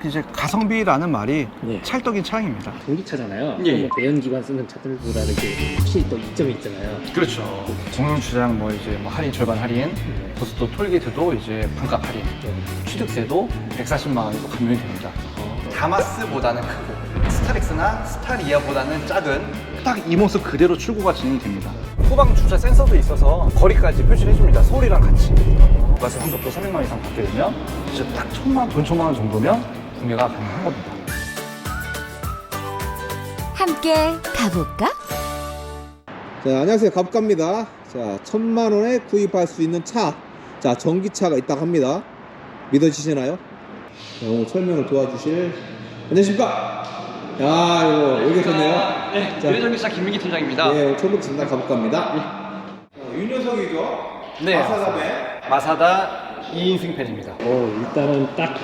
이제 가성비라는 말이 네. 찰떡인 차량입니다. 전기차잖아요. 예. 뭐 내연기관 쓰는 차들보다는 이게 확실히 또 이점이 있잖아요. 그렇죠. 공용주차장 뭐 이제 뭐 할인 절반 할인, 고속도로 톨게이트도 이제 반값 할인, 취득세도 140만 원이 또 감면이 됩니다. 다마스보다는 크고 스타렉스나 스타리아보다는 작은 딱 이 모습 그대로 출고가 진행이 됩니다. 후방 주차 센서도 있어서 거리까지 표시를 해줍니다. 소리랑 같이. 부가세 환급도 300만 원 이상 받게 되면 이제 딱 돈 1,000만 원 정도면 구매가 가능한 겁니다. 함께 가볼까? 자, 안녕하세요. 갑갑니다. 자, 1,000만 원에 구입할 수 있는 차. 자, 전기차가 있다고 합니다. 믿어지시나요? 자, 오늘 설명을 도와주실 안녕하십니까? 야, 이거 여기 계셨네요. 네, 자, 유해전기차 김민기 팀장입니다. 예, 초록 진단 갑갑니다. 윤 녀석이죠? 네. 마사다배. 마사다 2인승 팬입니다. 일단은 딱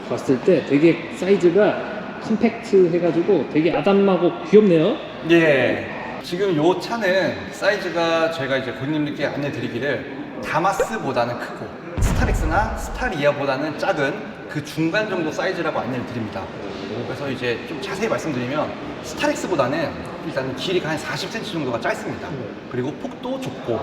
봤을 때 되게 사이즈가 컴팩트 해가지고 되게 아담하고 귀엽네요. 예. 지금 요 차는 사이즈가 저희가 이제 고객님들께 안내 드리기를 다마스보다는 크고 스타렉스나 스타리아보다는 작은 그 중간 정도 사이즈라고 안내를 드립니다. 그래서 이제 좀 자세히 말씀드리면 스타렉스보다는 일단 길이가 한 40cm 정도가 짧습니다. 그리고 폭도 좁고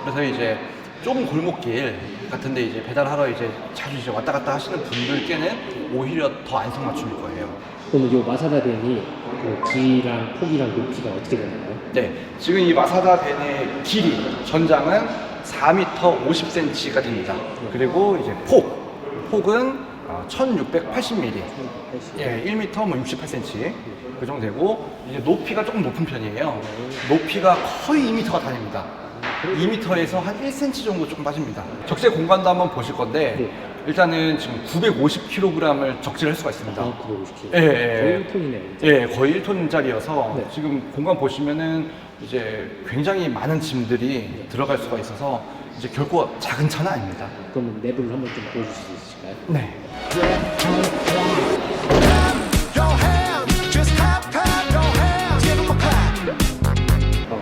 그래서 이제 좁은 골목길 같은데 이제 배달하러 이제 자주 이제 왔다 갔다 하시는 분들께는 오히려 더 안성맞춤일 거예요. 그러면 이 마사다 벤이 그 길이랑 폭이랑 높이가 어떻게 되나요? 네, 지금 이 마사다 벤의 길이 전장은 4m 50cm가 됩니다. 그리고 이제 폭은 1680mm. 예, 1m 뭐 68cm 그 정도 되고 이제 높이가 조금 높은 편이에요. 높이가 거의 2m가 다닙니다. 2m에서 한 1cm 정도 조금 빠집니다. 적재 공간도 한번 보실 건데 네. 일단은 지금 950kg을 적재를 할 수가 있습니다. 950kg. 예, 예. 거의 1톤이네요. 예, 거의 1톤짜리여서 네. 지금 공간 보시면은 이제 굉장히 많은 짐들이 들어갈 수가 있어서 이제 결코 작은 차는 아닙니다. 그러면 내부를 한번 좀 보여주실 수 있으실까요? 네.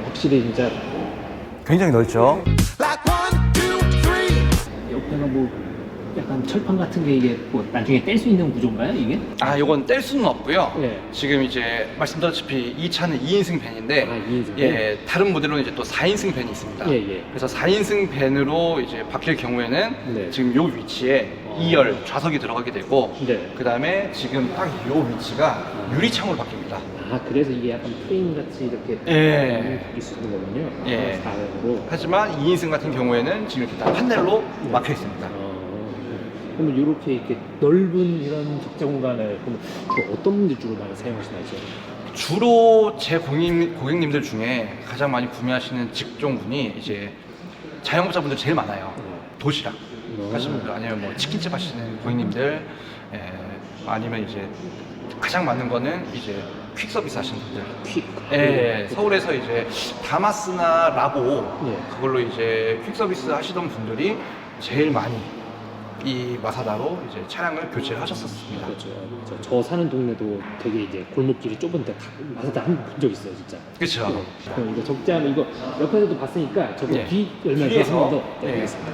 확실히 진짜 굉장히 넓죠. 옆에가 뭐 약간 철판 같은 게 이게 뭐 나중에 뗄 수 있는 구조인가요, 이게? 아, 요건 뗄 수는 없고요. 네. 지금 이제 말씀드렸다시피 이 차는 2인승 밴인데, 아, 2인승 밴? 예, 다른 모델로는 이제 또 4인승 밴이 있습니다. 예, 예. 그래서 4인승 밴으로 이제 바뀔 경우에는 네. 지금 요 위치에 2열 좌석이 들어가게 되고, 네. 그 다음에 지금 딱 요 위치가 유리창으로 바뀝니다. 아, 그래서 이게 약간 프레임 같이 이렇게 예. 바뀔 수 있는 거군요. 예. 4열로. 하지만 2인승 같은 경우에는 지금 이렇게 다 판넬로 막혀 있습니다. 그러면 이렇게 이렇게 넓은 이런 적재 공간을 그럼 주로 어떤 분들 주로 많이 사용하시나요? 주로 제 고객님들 중에 가장 많이 구매하시는 직종군이 이제 자영업자분들 제일 많아요. 도시락 하시는 분들 아니면 뭐 치킨집 하시는 고객님들, 아니면 이제 가장 많은 거는 이제 퀵 서비스 하시는 분들. 퀵. 예, 서울에서 이제 다마스나 라보 예. 그걸로 이제 퀵 서비스 하시던 분들이 제일 많이 이 마사다로 이제 차량을 교체를 하셨었습니다. 그렇죠. 저 사는 동네도 되게 이제 골목길이 좁은데 마사다 한 번 본 적 있어요, 진짜. 그렇죠. 네. 그럼 이거 적재하면 이거 옆에서도 봤으니까 저거 예. 뒤 열면서 뒤에서. 한 번 더 예. 해보겠습니다.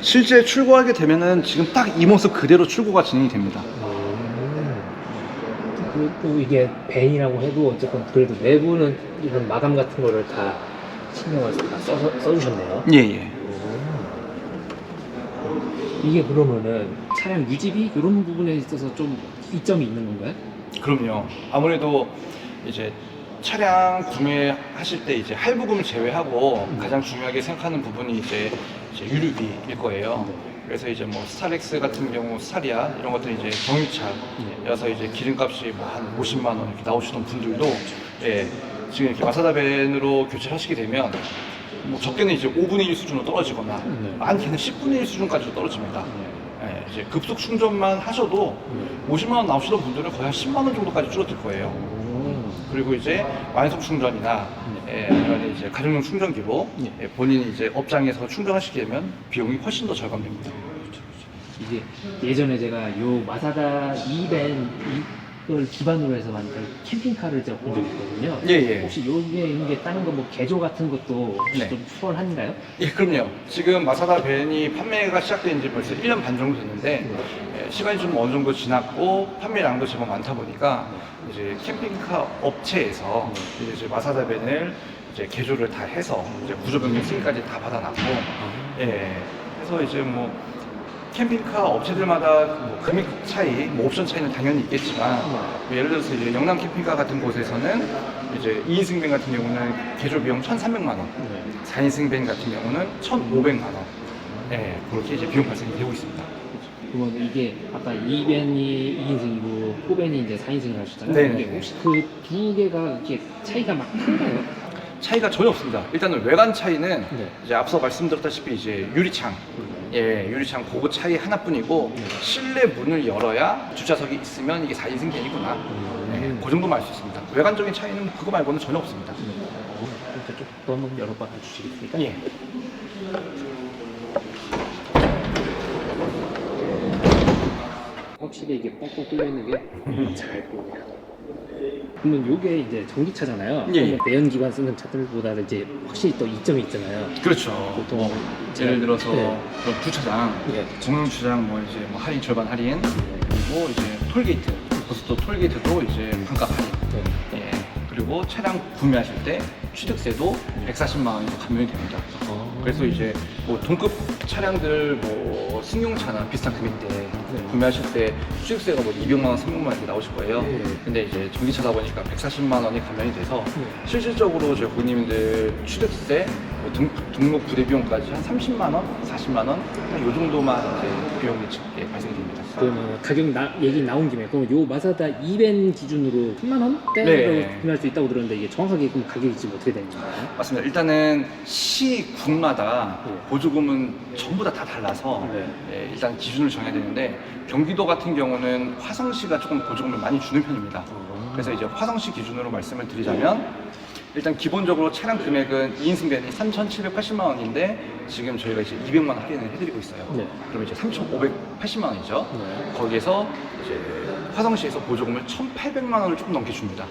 실제 출고하게 되면은 지금 딱 이 모습 그대로 출고가 진행이 됩니다. 그리고 이게 벤이라고 해도 어쨌든 그래도 내부는 이런 마감 같은 거를 다 신경을 다 써주셨네요. 예예. 이게 그러면은 차량 유지비 이런 부분에 있어서 좀 이점이 있는 건가요? 그럼요. 아무래도 이제 차량 구매하실 때 이제 할부금 제외하고 가장 중요하게 생각하는 부분이 이제 유류비일 거예요. 그래서 이제 뭐 스타렉스 같은 경우 스타리아 이런 것들 이제 경유차여서 이제 기름값이 뭐 한 50만 원 이렇게 나오시는 분들도 예, 지금 이렇게 마사다벤으로 교체를 하시게 되면 뭐 적게는 이제 5분의 1 수준으로 떨어지거나 많게는 10분의 1 수준까지도 떨어집니다. 예, 이제 급속 충전만 하셔도 50만 원 나오시던 분들은 거의 한 10만 원 정도까지 줄어들 거예요. 그리고 이제 완속 충전이나 아니면 이제 가정용 충전기로 본인이 이제 업장에서 충전하시게 되면 비용이 훨씬 더 절감됩니다. 이게 예전에 제가 요 마사다 2벤 그걸 기반으로 해서 만든 캠핑카를 제가 본 적이 있거든요. 예, 예. 혹시 요게 이게 다른 거 뭐 개조 같은 것도 혹시 네. 좀 수월한가요? 예, 그럼요. 지금 마사다 벤이 판매가 시작된 지 벌써 1년 반 정도 됐는데 예, 시간이 좀 어느 정도 지났고 판매량도 제법 많다 보니까 이제 캠핑카 업체에서 이제 마사다 벤을 이제 개조를 다 해서 이제 구조 변경 승인까지 다 받아놨고 예, 그래서 이제 뭐 캠핑카 업체들마다 뭐 금액 차이, 뭐 옵션 차이는 당연히 있겠지만 뭐 예를 들어서 이제 영남 캠핑카 같은 곳에서는 이제 2인승 밴 같은 경우는 개조 비용 1,300만 원, 4인승 밴 같은 경우는 1,500만 원, 예, 그렇게 이제 비용 발생이 되고 있습니다. 그러면 이게 아까 2벤이 2인승이고 4벤이 이제 4인승을 하셨잖아요. 네네. 이게 혹시 그 두 개가 이렇게 차이가 막 큰가요? 차이가 전혀 없습니다. 일단은 외관 차이는 네. 이제 앞서 말씀드렸다시피 이제 유리창, 예, 유리창 그거 차이 하나뿐이고 실내 문을 열어야 주차석이 있으면 이게 4인승 밴이구나. 예, 그 정도만 알 수 있습니다. 외관적인 차이는 그거 말고는 전혀 없습니다. 이렇게 또 한번 열어봐 주시겠습니까? 예. 확실히 이게 뻥뻥 뚫려 있는 게 잘 보여요. 그러면 요게 이제 전기차잖아요. 예, 예. 그러면 내연기관 쓰는 차들보다는 이제 확실히 또 이점이 있잖아요. 그렇죠. 보통 예를 들어서 네. 뭐 주차장, 예. 공용 주차장 뭐 이제 뭐 할인 절반 할인, 그리고 이제 톨게이트, 고속도 톨게이트도 이제 반값 할인. 네. 예. 그리고 차량 구매하실 때 취득세도 140만 원이 감면이 됩니다. 그래서 이제 뭐 동급 차량들 뭐 승용차나 비슷한 금액대 구매하실 때 취득세가 뭐 200만 원, 300만 원 이렇게 나오실 거예요. 네. 근데 이제 전기차다 보니까 140만 원이 감면이 돼서 실질적으로 저희 고객님들 취득세, 뭐 등록 부대 비용까지 한 30만 원, 40만 원, 이 정도만 이제 비용이 직게 발생이 됩니다. 그러면 가격 얘기 나온 김에 그럼 요 마사다 2벤 기준으로 3만 원대로 네. 구매할 수 있다고 들었는데 이게 정확하게 그럼 가격이 지금 어떻게 되는 건가요? 맞습니다. 일단은 시군마다 네. 보조금은 전부 다 달라서 네. 예, 일단 기준을 정해야 되는데 경기도 같은 경우는 화성시가 조금 보조금을 많이 주는 편입니다. 그래서 이제 화성시 기준으로 말씀을 드리자면 일단 기본적으로 차량 금액은 2인승 밴이 3,780만 원인데 지금 저희가 이제 200만 원 할인을 해드리고 있어요. 네. 그럼 이제 3,580만 원이죠. 네. 거기에서 이제 화성시에서 보조금을 1,800만 원을 조금 넘게 줍니다.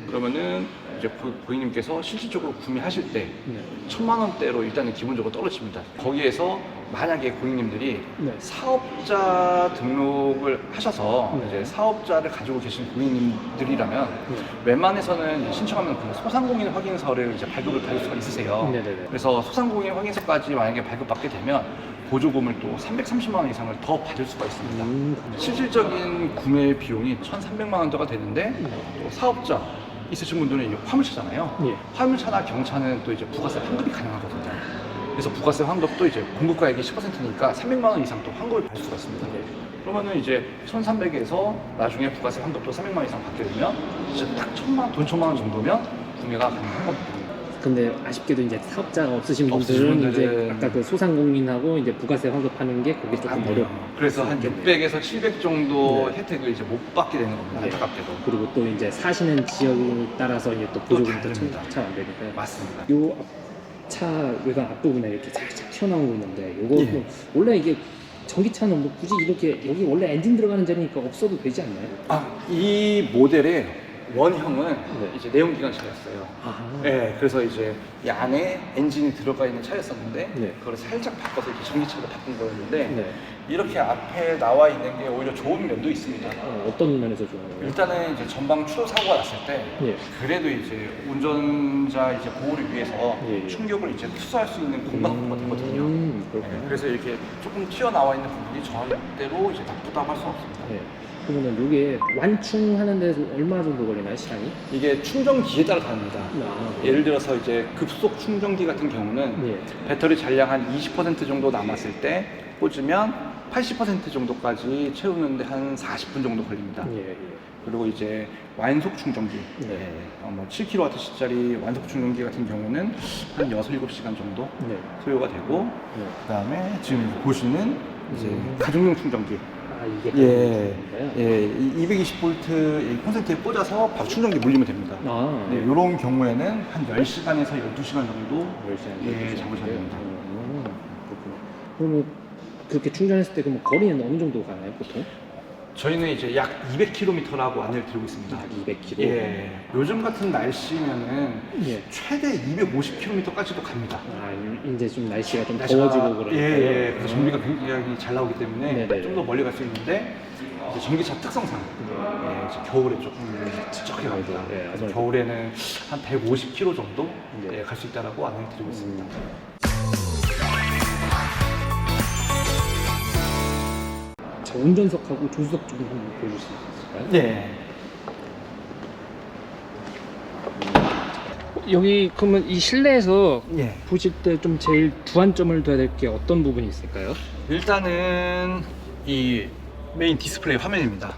그러면은 이제 고객님께서 실질적으로 구매하실 때 네. 1,000만 원대로 일단은 기본적으로 떨어집니다. 거기에서 만약에 고객님들이 네. 사업자 등록을 하셔서 네. 이제 사업자를 가지고 계신 고객님들이라면 네. 웬만해서는 신청하면 그 소상공인 확인서를 이제 발급을 받을 수가 있으세요. 네네네. 그래서 소상공인 확인서까지 만약에 발급받게 되면 보조금을 또 330만 원 이상을 더 받을 수가 있습니다. 실질적인 구매 비용이 1,300만 원대가 되는데 또 사업자 있으신 분들은 이게 화물차잖아요. 예. 화물차나 경차는 또 이제 부가세 환급이 가능하거든요. 그래서 부가세 환급도 이제 공급가액이 10%니까 300만 원 이상 또 환급을 받을 수가 있습니다. 그러면은 이제 1,300에서 나중에 부가세 환급도 300만 원 이상 받게 되면 이제 딱 1,000만 원 정도면 구매가 가능한 겁니다. 근데 아쉽게도 이제 사업자가 없으신 없으신 분들은 이제 분들은 아까 그 소상공인하고 이제 부가세 환급하는 게 그게 조금 어렵고 그래서 한 600에서 700 정도 네. 혜택을 이제 못 받게 되는 겁니다. 네. 안타깝게도. 그리고 또 이제 사시는 지역에 따라서 이제 또 보조금도 다릅니다. 참안 되니까요. 맞습니다. 요 차 외관 앞부분에 이렇게 살짝 튀어나온 거 있는데 요거 예. 뭐 원래 이게 전기차는 뭐 굳이 이렇게 여기 원래 엔진 들어가는 자리니까 없어도 되지 않나요? 이 모델의 원형은 네. 이제 내연기관 차였어요. 아, 네, 그래서 이제 이 안에 엔진이 들어가 있는 차였었는데 네. 그걸 살짝 바꿔서 이렇게 전기차로 바꾼 거였는데 네. 이렇게 앞에 나와 있는 게 오히려 좋은 면도 있습니다. 어떤 면에서 좋아요? 일단은 이제 전방 추돌 사고가 났을 때 예. 그래도 이제 운전자 이제 보호를 위해서 예, 예. 충격을 이제 흡수할 수 있는 공간 확보가 되거든요. 그렇군요. 네, 그래서 이렇게 조금 튀어나와 있는 부분이 절대로 이제 나쁘다고 할 수 없습니다. 네. 그러면 이게 완충하는 데서 얼마 정도 걸리나요, 시간이? 이게 충전기에 따라 다릅니다. 아, 예를 들어서 이제 급속 충전기 같은 경우는 예. 배터리 잔량 한 20% 정도 남았을 때 꽂으면 80% 정도까지 채우는데 한 40분 정도 걸립니다. 예, 예. 그리고 이제 완속 충전기, 네. 뭐 7kWh짜리 완속 충전기 같은 경우는 한 6, 7시간 정도 네. 소요가 되고, 네. 그다음에 지금 보시는 이제 가정용 충전기. 아, 이게 예, 건가요? 예, 220V 콘센트에 꽂아서 바로 충전기 물리면 됩니다. 아, 네, 이런 경우에는 한 10시간에서 12시간 정도 10시간, 예, 잡으셔야 됩니다. 그렇군요. 그러면 그렇게 충전했을 때 그러면 거리는 어느 정도 가나요, 보통? 저희는 이제 약 200km라고 안내를 드리고 있습니다. 200km. 예, 요즘 같은 날씨면은 예. 최대 250km까지도 갑니다. 아, 이제 좀 날씨가 좀 날씨가- 더워지고 그러니까. 예. 그래서 전기가 굉장히 잘 나오기 때문에 네네. 좀 더 멀리 갈 수 있는데 이제 전기차 특성상 예, 이제 겨울에 조금 적게 갑니다. 네, 그래서 맞아요. 겨울에는 한 150km 정도 네. 예, 갈 수 있다라고 안내를 드리고 있습니다. 자, 운전석하고 조수석 좀 한번 보여줄 수 있을까요? 네. 여기 그러면 이 실내에서 예. 보실 때 좀 제일 주안점을 둬야 될 게 어떤 부분이 있을까요? 일단은 이 메인 디스플레이 화면입니다.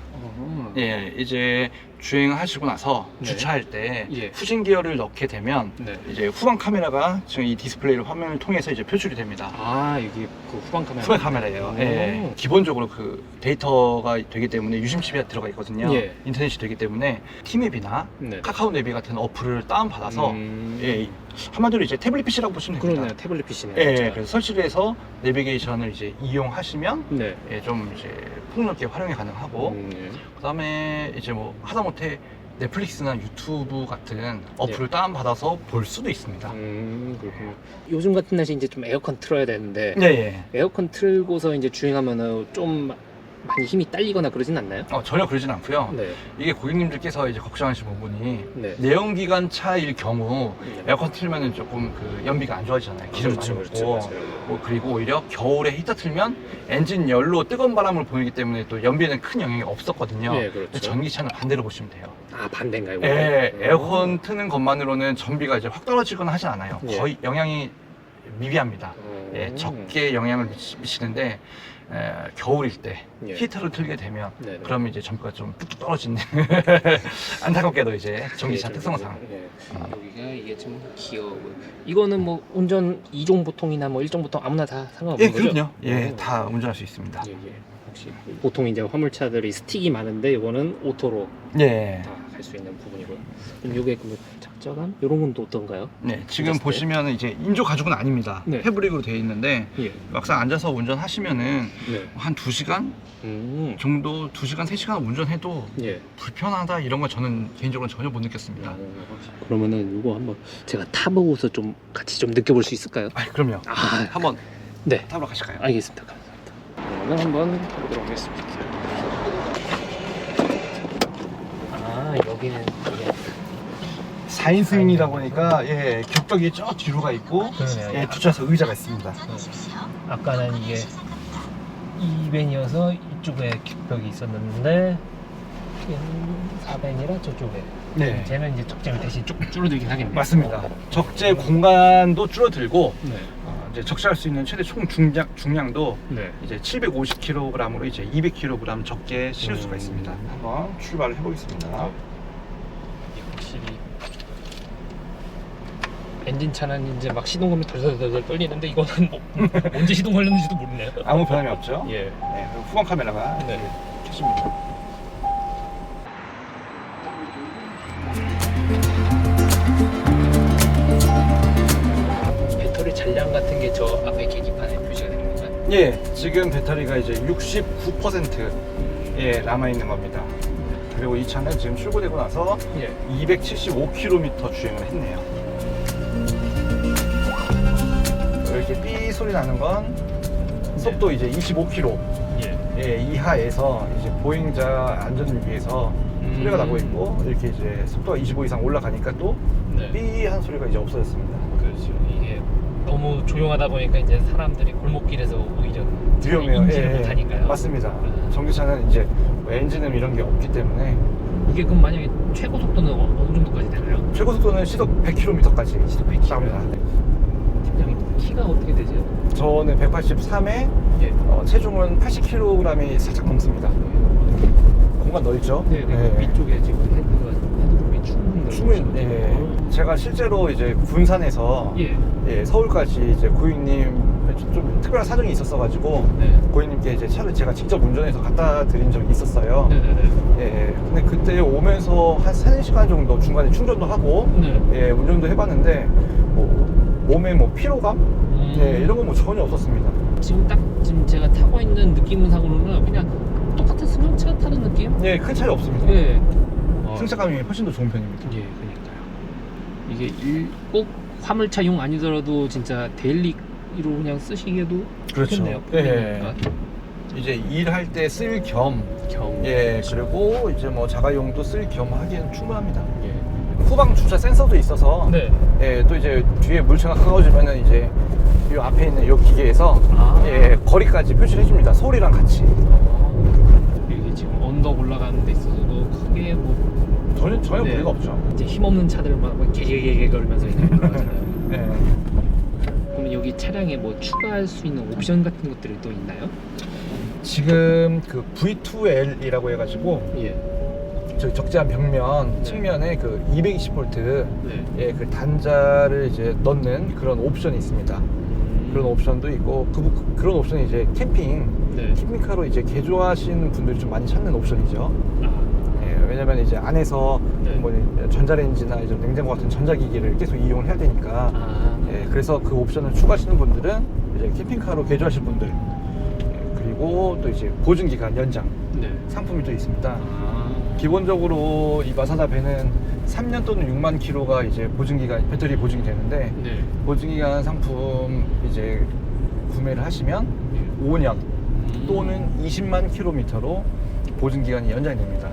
예, 이제 주행하시고 나서 네. 주차할 때 예. 후진 기어를 넣게 되면 네. 이제 후방 카메라가 지금 이 디스플레이를 화면을 통해서 이제 표출이 됩니다. 아, 여기 그 후방 카메라. 후방 카메라예요. 오. 예. 기본적으로 그 데이터가 되기 때문에 유심칩이 들어가 있거든요. 예. 인터넷이 되기 때문에 티맵이나 네. 카카오 내비 같은 어플을 다운 받아서 예, 한마디로 이제 태블릿 PC라고 보시면 됩니다. 그러네요. 태블릿 PC네요. 예, 그래서 설치를 해서 내비게이션을 이제 이용하시면 네. 예, 좀 이제 폭넓게 활용이 가능하고 예. 그다음에 이제 뭐 하다못해 넷플릭스나 유튜브 같은 어플을 다운받아서 볼 수도 있습니다. 그렇군요. 요즘 같은 날씨 이제 좀 에어컨 틀어야 되는데 네, 예. 에어컨 틀고서 이제 주행하면은 좀 많이 힘이 딸리거나 그러진 않나요? 전혀 그러진 않고요. 네. 이게 고객님들께서 이제 걱정하시는 부분이 네. 내연기관 차일 경우 네. 에어컨 틀면은 조금 그 연비가 안 좋아지잖아요. 기름 많이 먹고. 맞아요. 뭐 그리고 오히려 겨울에 히터 틀면 엔진 열로 뜨거운 바람을 보이기 때문에 또 연비에는 큰 영향이 없었거든요. 네, 그렇죠. 근데 전기차는 반대로 보시면 돼요. 아, 반대인가요? 예, 에어컨 트는 것만으로는 전비가 이제 확 떨어지거나 하진 않아요. 예. 거의 영향이 미비합니다. 예, 적게 영향을 미치는데 겨울일 때 예. 히터를 틀게 되면 네네. 그러면 이제 전기가 좀 뚝뚝 떨어지는 안타깝게도 이제 전기차 예, 특성상 예. 여기가 이게 지금 기어고 이거는 뭐 운전 2종 보통이나 뭐 1종 보통 아무나 다 상관없는 예, 거죠? 그럼요. 예, 오. 다 운전할 수 있습니다. 예, 예. 혹시 보통 이제 화물차들이 스틱이 많은데 이거는 오토로 예. 다 할 수 있는 부분이고요. 그럼 이게 그 작작한 이런 건 또 어떤가요? 네, 지금 앉았을 때? 보시면 이제 인조 가죽은 아닙니다. 네. 패브릭으로 되어 있는데 예. 막상 앉아서 운전하시면은 네. 한 2시간 정도, 2시간, 3시간 운전해도 예. 불편하다 이런 건 저는 개인적으로 전혀 못 느꼈습니다. 그러면은 이거 한번 제가 타보고서 좀 같이 좀 느껴볼 수 있을까요? 아, 그럼요. 아, 한번 네. 타보러 가실까요? 알겠습니다. 감사합니다. 그러면 한번 해보도록 하겠습니다. 아, 여기는 이게 4인 스윙이다 보니까 예, 격벽이 저 뒤로 가 있고 그러네요. 예, 뒤쪽에서 의자가 있습니다. 아까는 이게 2벤이어서 이쪽에 격벽이 있었는데 얘는 4벤이라 저쪽에 네. 쟤는 이제 적재를 대신 쭉 줄어들긴 하겠네요. 맞습니다. 적재 공간도 줄어들고 네. 이제 적재할 수 있는 최대 총 중량도 네. 이제 750kg으로 이제 200kg 적게 실을 수가 있습니다. 한번 출발을 해보겠습니다. 확실히 엔진차는 이제 막 시동 걸면 덜덜덜 떨리는데 이거는 뭐 언제 시동 걸렸는지도 모르네요. 아무 변함이 없죠. 예. 네, 그리고 후방 카메라가 네. 이렇게 켜집니다. 배터리 잔량 같은 게 저 앞에 계기판에 표시가 되는 건가요? 예, 지금 배터리가 이제 69% 예, 남아 있는 겁니다. 그리고 이 차는 지금 출고되고 나서 예. 275km 주행을 했네요. 이렇게 삐 소리 나는 건 속도 이제 25km 예. 예, 이하에서 이제 보행자 안전을 위해서 소리가 나고 있고 이렇게 이제 속도가 25 이상 올라가니까 또 네. 삐 한 소리가 이제 없어졌습니다. 그렇죠. 이게 너무 조용하다 보니까 이제 사람들이 골목길에서 오히려 위험해요. 인지를 예, 예. 못하니까요. 맞습니다. 네. 전기차는 이제 뭐 엔진음 이런 게 없기 때문에 이게 그럼 만약에 최고 속도는 어느 정도까지 되나요? 최고 속도는 시속 100km까지 시속 100km. 나옵니다. 팀장님 키가 어떻게 되죠? 저는 183에 예. 체중은 80kg이 살짝 넘습니다. 공간 넓죠? 네, 네. 위쪽에 지금 헤드룸이 충분히 예. 제가 실제로 이제 군산에서 예. 예, 서울까지 이제 고객님 좀 특별한 사정이 있었어가지고 네. 고객님께 이제 차를 제가 직접 운전해서 갖다 드린 적이 있었어요. 네네네. 예, 근데 그때 오면서 한 3시간 정도 중간에 충전도 하고 네. 예, 운전도 해봤는데 뭐 몸에 뭐 피로감 예, 이런 건 뭐 전혀 없었습니다. 지금 딱 지금 제가 타고 있는 느낌상으로는 그냥 똑같은 스마트 승차 타는 느낌? 네, 큰 차이 없습니다. 예. 승차감이 훨씬 더 좋은 편입니다. 예, 그러니까요. 이게 꼭 화물차용 아니더라도 진짜 데일리로 그냥 쓰시기에도 그렇죠. 좋겠네요. 예. 그러니까. 이제 일할 때 쓸 겸, 겸. 예, 그리고 이제 뭐 자가용도 쓸 겸 하기에는 충분합니다. 예. 후방 주차 센서도 있어서, 네. 예, 또 이제 뒤에 물체가 가까워지면은 이제 이 앞에 있는 이 기계에서 아. 예, 거리까지 표시를 해줍니다. 소리랑 같이. 이게 지금 언덕 올라가는 데 있어서도 크게 뭐 전혀 네. 무리가 없죠. 이제 힘없는 차들만 막 개개개개 걸면서 이제 올라가잖아요. 예. 그럼 여기 차량에 뭐 추가할 수 있는 옵션 같은 것들이 또 있나요? 지금 그 V2L이라고 해가지고 예. 저 적재한 벽면 네. 측면에 그 220V 네. 예, 그 단자를 이제 넣는 그런 옵션이 있습니다. 그런 옵션도 있고 그런 옵션이 이제 네. 캠핑카로 이제 개조하시는 분들이 좀 많이 찾는 옵션이죠. 아. 예, 왜냐면 이제 안에서 네. 뭐 전자레인지나 이제 냉장고 같은 전자기기를 계속 이용을 해야 되니까 아. 예, 그래서 그 옵션을 추가하시는 분들은 이제 캠핑카로 개조하실 분들 예, 그리고 또 이제 보증기간 연장 네. 상품이 또 있습니다. 아. 기본적으로 이 마사다 벤은 3년 또는 6만 킬로가 이제 보증기간 배터리 보증이 되는데 네. 보증기간 상품 이제 구매를 하시면 5년 또는 20만 킬로미터로 보증기간이 연장이 됩니다.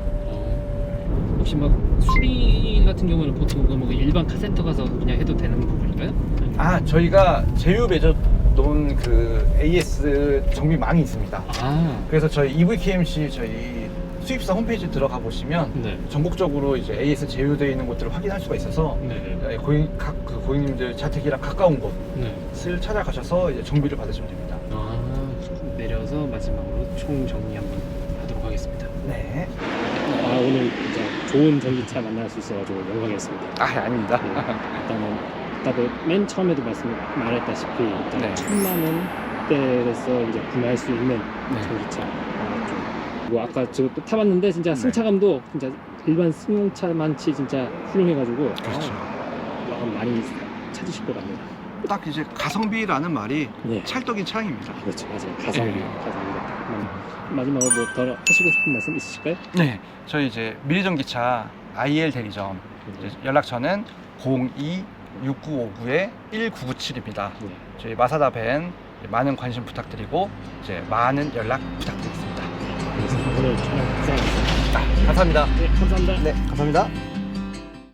혹시 막 수리 같은 경우는 보통 뭐 일반 카센터 가서 그냥 해도 되는 부분인가요? 아, 저희가 제휴 맺어 놓은 그 AS 정비망이 있습니다. 아. 그래서 저희 EVKMC 저희 수입사 홈페이지 들어가 보시면 네. 전국적으로 이제 AS 제휴되어 있는 곳들을 확인할 수가 있어서 네. 각 고객님들 자택이랑 가까운 네. 곳을 찾아가셔서 이제 정비를 받으시면 됩니다. 아, 내려서 마지막으로 총 정리 한번 하도록 하겠습니다. 네. 아, 오늘 진짜 좋은 전기차 만날 수 있어가지고 영광이었습니다. 아, 아닙니다. 네, 일단은 아까도 맨 처음에도 말했다시피 일단 네. 10,000만 원대에서 이제 구매할 수 있는 네. 전기차. 뭐 아까 저 또 타봤는데 진짜 승차감도 진짜 일반 승용차만치 진짜 훌륭해가지고 그렇죠. 많이 찾으실 것 같네요. 딱 이제 가성비라는 말이 네. 찰떡인 차량입니다. 그렇죠, 맞아요. 가성비, 네. 가성비가. 마지막으로 뭐 더 하시고 싶은 말씀 있으실까요? 네, 저희 이제 미래전기차 IL 대리점 이제 연락처는 02-6959-1997입니다. 네. 저희 마사다 벤 많은 관심 부탁드리고 이제 많은 연락 부탁드리겠습니다. 오늘 촬영 고생하셨습니다. 감사합니다. 네, 감사합니다. 네, 감사합니다.